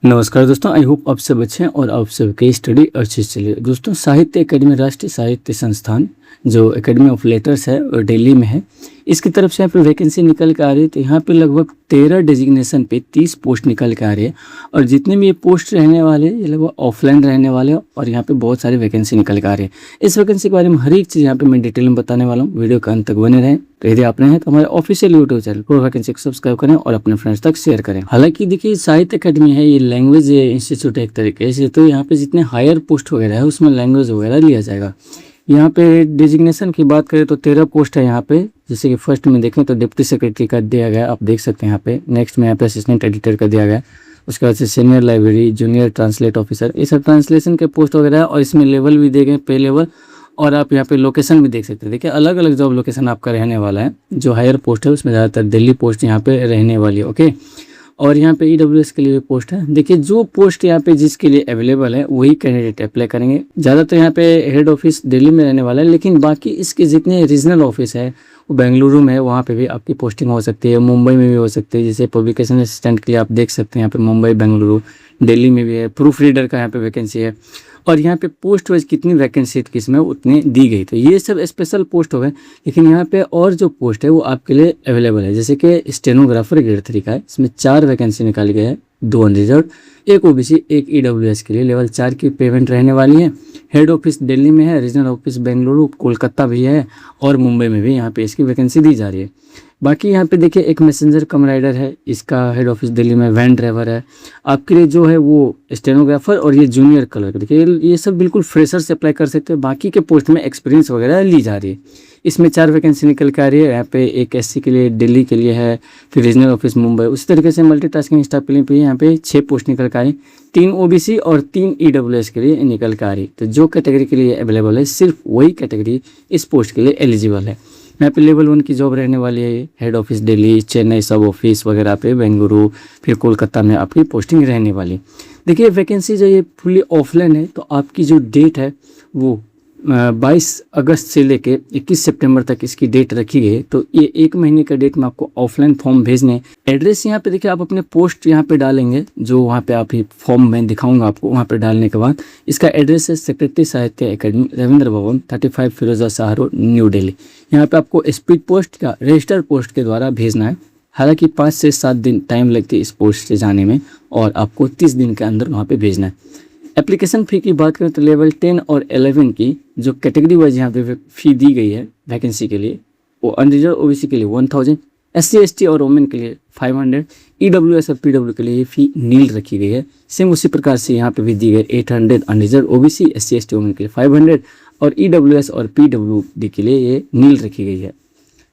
नमस्कार दोस्तों, I hope आप सब अच्छे हैं और आप सबकी स्टडी अच्छी चल रही है। दोस्तों, साहित्य अकेडमी राष्ट्रीय साहित्य संस्थान जो एकेडमी ऑफ लेटर्स है और दिल्ली में है, इसकी तरफ से यहाँ पे वैकेंसी निकल के आ रही है। तो यहाँ पे लगभग 13 डेजिग्नेशन पे 30 पोस्ट निकल के आ रही है और जितने भी ये पोस्ट रहने वाले ये लगभग ऑफलाइन रहने वाले हैं और यहाँ पे बहुत सारी वैकेंसी निकल के आ रही है। इस वैकेंसी के बारे में हर एक चीज़ यहाँ पे मैं डिटेल में बताने वाला हूँ। वीडियो के अंत तक बने रहें। तो यदि आप नए हैं तो हमारे official YouTube channel pro vacancy को सब्सक्राइब करें और अपने फ्रेंड्स तक शेयर करें। हालांकि देखिए, साहित्य अकेडमी है, ये लैंग्वेज इंस्टीट्यूट है एक तरीके से, तो यहाँ पे जितने हायर पोस्ट वगैरह है उसमें लैंग्वेज वगैरह लिया जाएगा। यहाँ पे डिजिग्नेशन की बात करें तो 13 पोस्ट है यहाँ पे। जैसे कि फर्स्ट में देखें तो डिप्टी सेक्रेटरी का दिया गया, आप देख सकते हैं यहाँ पे। नेक्स्ट में यहाँ पे असिस्टेंट एडिटर का दिया गया। उसके बाद से senior library, junior translate officer, ये सब ट्रांसलेशन के पोस्ट वगैरह है और इसमें लेवल भी दिए गए, पे लेवल। और आप यहाँ पे लोकेशन भी देख सकते हैं। देखिए, अलग अलग जॉब लोकेशन आपका रहने वाला है। जो हायर पोस्ट है उसमें ज़्यादातर दिल्ली पोस्ट यहाँ पे रहने वाली है। ओके, और यहाँ पे ईडब्ल्यूएस के लिए पोस्ट है। देखिए, जो पोस्ट यहाँ पे जिसके लिए अवेलेबल है वही कैंडिडेट अप्लाई करेंगे। ज़्यादातर यहाँ पे हेड ऑफिस दिल्ली में रहने वाला है, लेकिन बाकी इसके जितने रीजनल ऑफिस है वो बेंगलुरु में है, वहाँ पे भी आपकी पोस्टिंग हो सकती है। मुंबई में भी हो सकती है। जैसे पब्लिकेशन असिस्टेंट के लिए आप देख सकते हैं यहाँ पे मुंबई, बेंगलुरु, दिल्ली में भी है। प्रूफ रीडर का यहाँ पे वैकेंसी है और यहाँ पे पोस्ट वाइज कितनी वैकेंसी किसमें उतनी दी गई। तो ये सब स्पेशल पोस्ट हो गए, लेकिन यहाँ पे और जो पोस्ट है वो आपके लिए अवेलेबल है। जैसे कि स्टेनोग्राफर ग्रेड 3 का है, इसमें 4 वैकेंसी निकाली गई है, 2 अनरिजर्व, एक ओबीसी, एक ईडब्ल्यूएस के लिए लेवल 4 की पेमेंट रहने वाली है। हेड ऑफिस दिल्ली में है, रीजनल ऑफिस बेंगलुरु, कोलकाता भी है और मुंबई में भी यहाँ पे इसकी वैकेंसी दी जा रही है। बाकी यहाँ पे देखिए, एक मैसेंजर कम राइडर है, इसका हेड ऑफिस दिल्ली में। वैन ड्राइवर है आपके लिए जो है वो स्टेनोग्राफर, और ये जूनियर क्लर्क। देखिए, ये सब बिल्कुल फ्रेशर से अप्लाई कर सकते हैं। बाकी के पोस्ट में एक्सपीरियंस वगैरह ली जा रही है। इसमें 4 वैकेंसी निकल के आ रही है। यहाँ पे एक एससी के लिए दिल्ली के लिए है, फिर रीजनल ऑफिस मुंबई। उसी तरीके से मल्टीटास्किंग स्टाफ के लिए भी यहाँ पे 6 पोस्ट निकल के आ रही, 3 ओबीसी और 3 ईडब्ल्यूएस के लिए निकल के आ रही। तो जो कैटेगरी के लिए अवेलेबल है सिर्फ वही कैटेगरी इस पोस्ट के लिए एलिजिबल है। यहाँ पे लेवल 1 की जॉब रहने वाली है। हेड ऑफिस दिल्ली, चेन्नई सब ऑफिस वगैरह पे, बेंगलुरु, फिर कोलकाता में आपकी पोस्टिंग रहने वाली। देखिए, वैकेंसी जो ये फुली ऑफलाइन है, तो आपकी जो डेट है वो 22 अगस्त से लेके 21 सितंबर तक इसकी डेट रखी गई है। तो ये 1 महीने का डेट में आपको ऑफलाइन फॉर्म भेजने। एड्रेस यहाँ पे देखिए, आप अपने पोस्ट यहाँ पे डालेंगे, जो वहाँ पे आप ही फॉर्म में दिखाऊंगा आपको। वहाँ पे डालने के बाद इसका एड्रेस है सेक्रेटरी साहित्य एकेडमी, रविंद्र भवन, 35 फिरोजा शाह रोड, न्यू दिल्ली। यहाँ पे आपको स्पीड पोस्ट या रजिस्टर पोस्ट के द्वारा भेजना है। हालांकि 5 से 7 दिन टाइम लगती है इस पोस्ट से जाने में और आपको 30 दिन के अंदर वहाँ पे भेजना है। एप्लीकेशन फ़ी की बात करें तो लेवल 10 और 11 की जो कैटेगरी वाइज यहाँ पे फ़ी दी गई है वैकेंसी के लिए, वो अनरिजर्व ओबीसी के लिए 1000, एससी एसटी और वोमेन के लिए 500, ईडब्ल्यूएस और पीडब्ल्यू के लिए ये फ़ी नील रखी गई है। सेम उसी प्रकार से यहाँ पे भी दी गई 800 unreserve OBC, SC ST women के लिए 500 और ईडब्ल्यूएस और पीडब्ल्यूडी के लिए ये नील रखी गई है।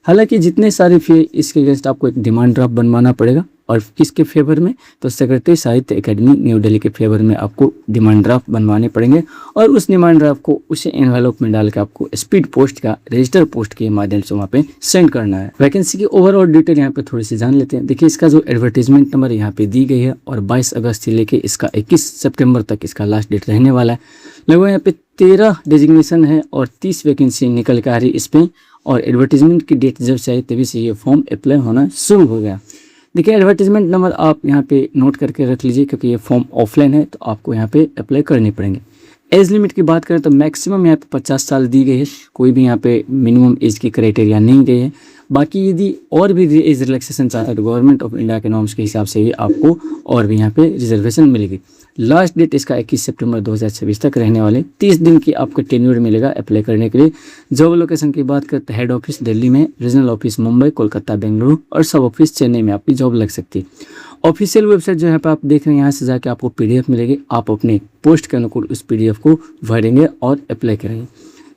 हालांकि जितने सारे फी इसके अगेंस्ट आपको एक डिमांड ड्राफ्ट बनवाना पड़ेगा और किसके फेवर में, तो सेक्रेटरी साहित्य एकेडमी न्यू दिल्ली के फेवर में आपको डिमांड ड्राफ्ट बनवाने पड़ेंगे और उस डिमांड ड्राफ्ट को उसे एनवेलप में डाल के आपको स्पीड पोस्ट का रजिस्टर पोस्ट के माध्यम से वहाँ पे सेंड करना है। वैकेंसी की ओवरऑल डिटेल यहाँ पे थोड़ी सी जान लेते हैं। देखिए, इसका जो एडवर्टीजमेंट नंबर यहाँ पे दी गई है और 22 अगस्त से लेके इसका 21 सितंबर तक इसका लास्ट डेट रहने वाला है। लगभग यहाँ पे 13 डेजिग्नेशन है और 30 वैकेंसी निकल के आ रही इस पर, और एडवर्टीजमेंट की डेट जब से आई तभी से ये फॉर्म अप्लाई होना शुरू हो गया। देखिए, एडवर्टीजमेंट नंबर आप यहाँ पे नोट करके रख लीजिए, क्योंकि ये फॉर्म ऑफलाइन है तो आपको यहाँ पे अप्लाई करनी पड़ेंगे। एज लिमिट की बात करें तो मैक्सिमम यहाँ पे 50 साल दी गई है। कोई भी यहाँ पे मिनिमम एज की क्राइटेरिया नहीं गई है। बाकी यदि और भी एज रिलैक्सेशन चाहता है तो गवर्नमेंट ऑफ इंडिया के नॉर्म्स के हिसाब से ही आपको और भी यहाँ पे रिजर्वेशन मिलेगी। लास्ट डेट इसका 21 सितंबर 2026 तक रहने वाले। 30 दिन की आपको टेन्योर मिलेगा अप्लाई करने के लिए। जॉब लोकेशन की बात करते हैं, हेड ऑफिस दिल्ली में, रीजनल ऑफिस मुंबई, कोलकाता, बेंगलुरु और सब ऑफिस चेन्नई में आपकी जॉब लग सकती है। ऑफिशियल वेबसाइट जो यहाँ पे आप देख रहे हैं, यहाँ से जाके आपको पीडीएफ मिलेगी। आप अपने पोस्ट के अनुकूल उस पीडीएफ को भरेंगे और अप्लाई करेंगे।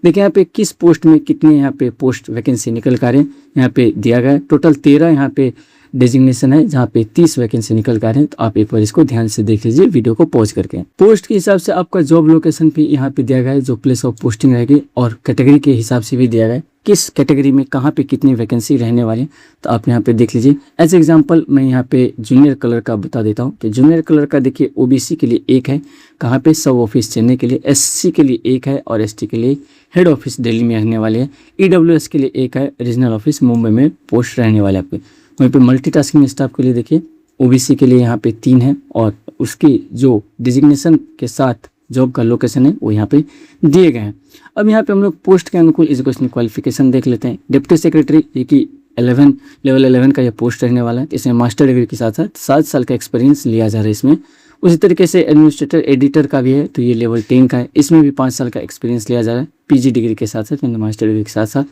देखिए, यहाँ पे किस पोस्ट में कितने यहाँ पे पोस्ट वैकेंसी निकल कर रहे हैं यहाँ पे दिया गया है। टोटल 13 यहाँ पे डेजिग्नेशन है, जहाँ पे 30 वैकेंसी निकल कर रहे हैं। तो आप एक बार इसको ध्यान से देख लीजिए वीडियो को पॉज करके। पोस्ट के हिसाब से आपका जॉब लोकेशन भी यहाँ पे दिया गया है, जो प्लेस ऑफ पोस्टिंग रहेगी, और कैटेगरी के हिसाब से भी दिया गया है किस कैटेगरी में कहाँ पे कितनी वैकेंसी रहने वाली है। तो आप यहाँ पे देख लीजिए। एज एग्जांपल मैं यहाँ पे जूनियर कलर का बता देता हूँ कि जूनियर कलर का देखिए, ओबीसी के लिए 1 है, कहाँ पे, सब ऑफिस चेन्नई के लिए, एससी के लिए 1 है और एसटी के लिए हेड ऑफिस दिल्ली में रहने वाले है, ईडब्ल्यूएस के लिए 1 है, रीजनल ऑफिस मुंबई में पोस्ट रहने वाले आपके। वहीं पे मल्टीटास्किंग स्टाफ के लिए देखिए, ओबीसी के लिए यहाँ पे 3 है और उसकी जो डिजिग्नेशन के साथ जॉब का लोकेशन है वो यहाँ पे दिए गए हैं। अब यहाँ पे हम लोग पोस्ट के अनुकूल एजुकेशनल क्वालिफिकेशन देख लेते हैं। डिप्टी सेक्रेटरी ये कि लेवल 11 का ये पोस्ट रहने वाला है। इसमें मास्टर डिग्री के साथ साथ 7 साल का एक्सपीरियंस लिया जा रहा है इसमें। उसी तरीके से एडमिनिस्ट्रेटर एडिटर का भी है, तो ये लेवल 10 का है। इसमें भी 5 साल का एक्सपीरियंस लिया जा रहा है पीजी डिग्री के साथ साथ, मास्टर डिग्री के साथ साथ।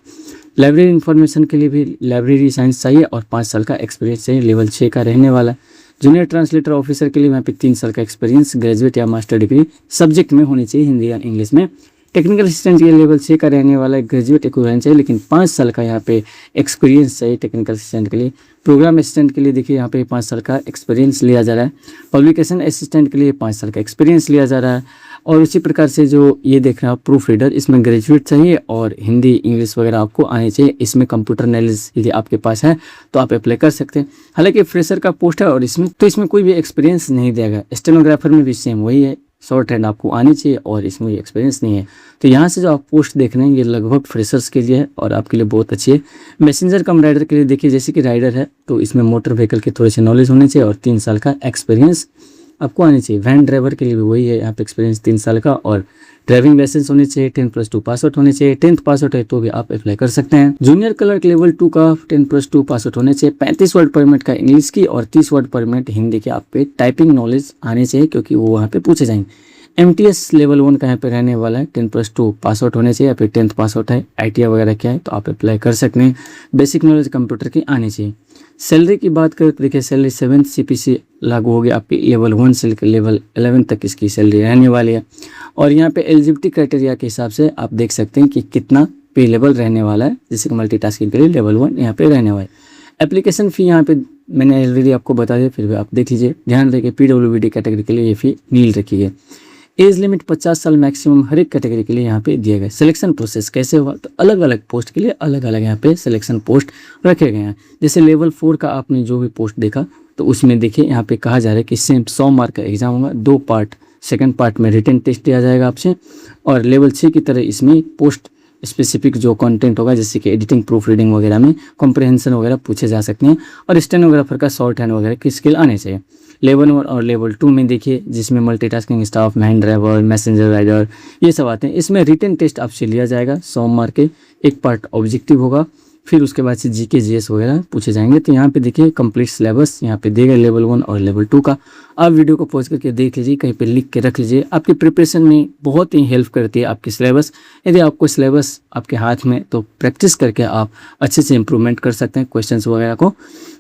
लाइब्रेरी इन्फॉर्मेशन के लिए भी लाइब्रेरी साइंस चाहिए और 5 साल का एक्सपीरियंस चाहिए, लेवल 6 का रहने वाला है। जूनियर ट्रांसलेटर ऑफिसर के लिए यहाँ पे 3 साल का एक्सपीरियंस ग्रेजुएट या मास्टर डिग्री सब्जेक्ट में होनी चाहिए, हिंदी या इंग्लिश में। टेक्निकल असिस्टेंट के लेवल 6 का रहने वाला है, ग्रेजुएट इक्विवेलेंट चाहिए, लेकिन 5 साल का यहाँ पे एक्सपीरियंस चाहिए टेक्निकल असिस्टेंट के लिए। प्रोग्राम असिस्टेंट के लिए देखिए यहाँ पे 5 साल का एक्सपीरियंस लिया जा रहा है। पब्लिकेशन असिस्टेंट के लिए 5 साल का एक्सपीरियंस लिया जा रहा है। और उसी प्रकार से जो ये देख रहे हैं आप प्रूफ रीडर, इसमें ग्रेजुएट चाहिए और हिंदी इंग्लिश वगैरह आपको आनी चाहिए। इसमें कंप्यूटर नॉलेज यदि आपके पास है तो आप अप्लाई कर सकते हैं। हालांकि फ्रेशर का पोस्ट है और इसमें कोई भी एक्सपीरियंस नहीं दिया गया। स्टेनोग्राफर में भी सेम वही है, शॉर्ट हैंड आपको आनी चाहिए और इसमें एक्सपीरियंस नहीं है। तो यहाँ से जो आप पोस्ट देख रहे हैं ये लगभग फ्रेशर्स के लिए है और आपके लिए बहुत अच्छी है। मैसेंजर कम राइडर के लिए देखिए, जैसे कि राइडर है तो इसमें मोटर व्हीकल के थोड़े से नॉलेज होने चाहिए और 3 साल का एक्सपीरियंस आपको आनी चाहिए। वैन ड्राइवर के लिए भी वही है, यहाँ पे एक्सपीरियंस 3 साल का और ड्राइविंग लाइसेंस होनी चाहिए। 10+2 पास आउट होने चाहिए। 10th पास आउट है तो भी आप अप्लाई कर सकते हैं। जूनियर क्लर्क लेवल 2 का 10+2 पास आउट होने चाहिए। 35 वर्ड पर मिनट का इंग्लिश की और 30 वर्ड पर मिनट हिंदी के आप पे टाइपिंग नॉलेज आनी चाहिए, क्योंकि वो वहाँ पे पूछे जाएंगे। MTS लेवल 1 का यहाँ पे रहने वाला है। 10+2 पास आउट होने चाहिए या फिर 10th पास आउट है, ITI वगैरह क्या है तो आप अप्लाई कर सकते हैं। बेसिक नॉलेज कंप्यूटर की आनी चाहिए। सैलरी की बात करें तो देखिए सैलरी 7th CPC लागू होगी आपकी, लेवल 1 से लेकर लेवल 11 तक इसकी सैलरी रहने वाली है। और यहाँ पे एलिजिबिलिटी क्राइटेरिया के हिसाब से आप देख सकते हैं कि कितना पे लेवल रहने वाला है, जैसे कि मल्टीटास्किंग के लिए लेवल 1 यहाँ पे रहने वाला है। एप्लीकेशन फ़ी यहाँ पे मैंने ऑलरेडी आपको बता दिया, फिर भी आप देख लीजिए। ध्यान रखिए PWD कैटेगरी के लिए ये फ़ी नील रखी है। एज लिमिट 50 साल मैक्सिमम हर एक कैटेगरी के लिए यहाँ पे दिया गया है। सिलेक्शन प्रोसेस कैसे हुआ, तो अलग अलग पोस्ट के लिए अलग अलग यहाँ पे सिलेक्शन पोस्ट रखे गए हैं। जैसे लेवल 4 का आपने जो भी पोस्ट देखा तो उसमें देखिए यहाँ पे कहा जा रहा है कि सेम 100 मार्क का एग्जाम होगा, 2 पार्ट। सेकंड पार्ट में रिटन टेस्ट दिया जाएगा आपसे और लेवल 6 की तरह इसमें पोस्ट स्पेसिफिक जो कंटेंट होगा, जैसे कि एडिटिंग, प्रूफ रीडिंग वगैरह में कॉम्प्रहेंशन वगैरह पूछे जा सकते हैं और स्टेनोग्राफर का शॉर्ट हैंड वगैरह की स्किल आने चाहिए। लेवल 1 और लेवल 2 में देखिए जिसमें multitasking staff, man driver, messenger rider ये सब आते हैं। इसमें रिटन टेस्ट आपसे लिया जाएगा 100 मार्क के, एक पार्ट ऑब्जेक्टिव होगा, फिर उसके बाद से GK GS वगैरह पूछे जाएंगे। तो यहाँ पे देखिए कंप्लीट सिलेबस यहाँ पे देगा लेवल 1 और लेवल 2 का। आप वीडियो को पॉज करके देख लीजिए, कहीं पे लिख के रख लीजिए, आपकी प्रिपरेशन में बहुत ही हेल्प करती है आपकी सिलेबस। यदि आपको सिलेबस आपके हाथ में तो प्रैक्टिस करके आप अच्छे से इंप्रूवमेंट कर सकते हैं क्वेश्चंस वगैरह को।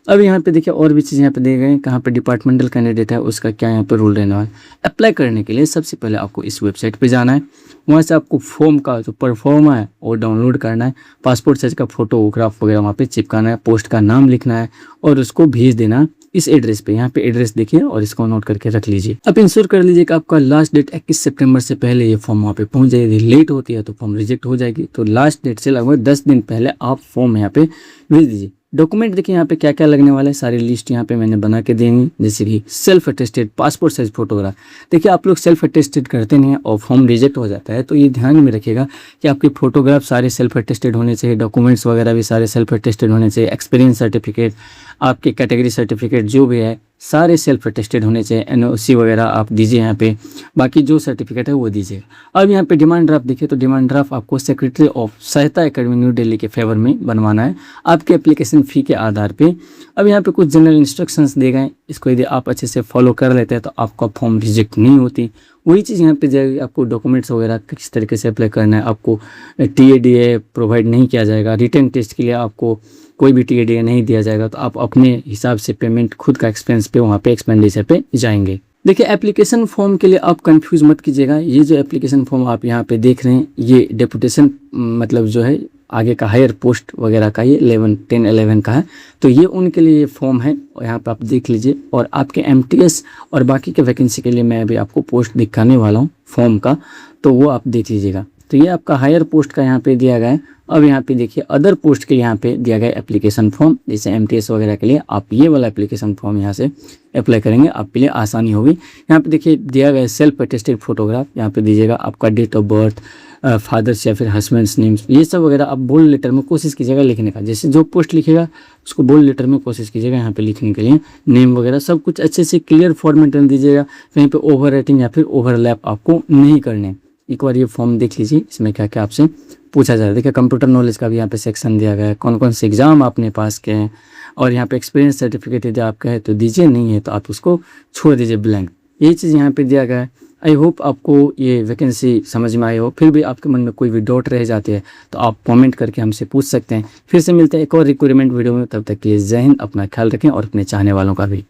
अब यहाँ पे देखिए और भी चीज़ यहाँ पे दिए गए हैं, कहाँ पे डिपार्टमेंटल कैंडिडेट है उसका क्या यहाँ पे रूल रहने वाला है। अप्लाई करने के लिए सबसे पहले आपको इस वेबसाइट पे जाना है, वहाँ से आपको फॉर्म का जो परफॉर्म है वो डाउनलोड करना है, पासपोर्ट साइज का फोटोग्राफ वगैरह वहाँ पे चिपकाना है, पोस्ट का नाम लिखना है और उसको भेज देना इस एड्रेस पे। यहाँ पे एड्रेस देखिए और इसको नोट करके रख लीजिए। अब इंश्योर कर लीजिए कि आपका लास्ट डेट 21 सितंबर से पहले ये फॉर्म वहाँ पे पहुँच जाए। यदि लेट होती है तो फॉर्म रिजेक्ट हो जाएगी, तो लास्ट डेट से लगभग 10 दिन पहले आप फॉर्म यहाँ पे भेज दीजिए। डॉक्यूमेंट देखिए यहाँ पे क्या क्या लगने वाला है, सारी लिस्ट यहाँ पे मैंने बना के देंगी। जैसे कि self attested passport size photograph, देखिए आप लोग सेल्फ अटेस्टेड करते नहीं है और फॉर्म रिजेक्ट हो जाता है, तो ये ध्यान में रखिएगा कि आपके फोटोग्राफ सारे सेल्फ अटेस्टेड होने चाहिए, डॉक्यूमेंट्स वगैरह भी सारे सेल्फ अटेस्टेड होने चाहिए, एक्सपीरियंस सर्टिफिकेट, आपके कैटेगरी सर्टिफिकेट जो भी है सारे सेल्फ अटेस्टेड होने चाहिए। NOC वगैरह आप दीजिए यहाँ पे, बाकी जो सर्टिफिकेट है वो दीजिए। अब यहाँ पे डिमांड ड्राफ्ट देखिए, तो डिमांड ड्राफ्ट आपको सेक्रेटरी ऑफ सहायता एकेडमी न्यू दिल्ली के फेवर में बनवाना है आपके एप्लीकेशन फ़ी के आधार पे। अब यहाँ पे कुछ जनरल इंस्ट्रक्शंस दिए गए, इसको यदि आप अच्छे से फॉलो कर लेते हैं तो आपका फॉर्म रिजेक्ट नहीं होती। वही चीज़ यहाँ पे जाएगी, आपको डॉक्यूमेंट्स वगैरह किस तरीके से अप्लाई करना है, आपको TADA प्रोवाइड नहीं किया जाएगा। रिटन टेस्ट के लिए आपको कोई भी TADA नहीं दिया जाएगा, तो आप अपने हिसाब से पेमेंट खुद का एक्सपेंस पे वहाँ पे एक्सपेंडिचर पे जाएंगे। देखिए एप्लीकेशन फॉर्म के लिए आप कंफ्यूज मत कीजिएगा, ये जो एप्लीकेशन फॉर्म आप यहाँ पे देख रहे हैं ये डेपुटेशन मतलब जो है आगे का हायर पोस्ट वगैरह का, ये 10, 11 का है, तो ये उनके लिए ये फॉर्म है और यहाँ पे आप देख लीजिए। और आपके MTS और बाकी के वैकेंसी के लिए मैं अभी आपको पोस्ट दिखाने वाला हूँ फॉर्म का, तो वो आप देख लीजिएगा। तो ये आपका हायर पोस्ट का यहाँ पे दिया गया है। अब यहाँ पे देखिए अदर पोस्ट के यहाँ पे दिया गया एप्लीकेशन फॉर्म, जैसे एमटीएस वगैरह के लिए आप ये वाला एप्लीकेशन फॉर्म यहाँ से अप्लाई करेंगे, आपके लिए आसानी होगी। यहाँ पे देखिए दिया गया है सेल्फ अटेस्टेड फोटोग्राफ, यहाँ पे दीजिएगा आपका डेट ऑफ बर्थ, फादर्स या फिर हस्बैंड्स नेम्स, ये सब वगैरह आप बोल्ड लेटर में कोशिश कीजिएगा लिखने का। जैसे जो पोस्ट लिखेगा उसको बोल्ड लेटर में कोशिश कीजिएगा यहाँ पे लिखने के लिए। नेम वगैरह सब कुछ अच्छे से क्लियर फॉर्मेट में दीजिएगा, कहीं पे ओवर राइटिंग या फिर ओवरलैप आपको नहीं करने। एक बार ये फॉर्म देख लीजिए, इसमें क्या क्या आपसे पूछा जा रहा है। देखिए कंप्यूटर नॉलेज का भी यहाँ पे सेक्शन दिया गया है, कौन कौन से एग्जाम आपने पास किए हैं, और यहाँ पे एक्सपीरियंस सर्टिफिकेट यदि आपका है तो दीजिए, नहीं है तो आप उसको छोड़ दीजिए ब्लैंक। ये चीज़ यहाँ पे दिया गया है। आई होप आपको ये वैकेंसी समझ में आई हो। फिर भी आपके मन में कोई भी डाउट रह जाती है तो आप कमेंट करके हमसे पूछ सकते हैं। फिर से मिलते हैं एक और रिक्वायरमेंट वीडियो में, तब तक के लिए जय हिंद, अपना ख्याल रखें और अपने चाहने वालों का भी।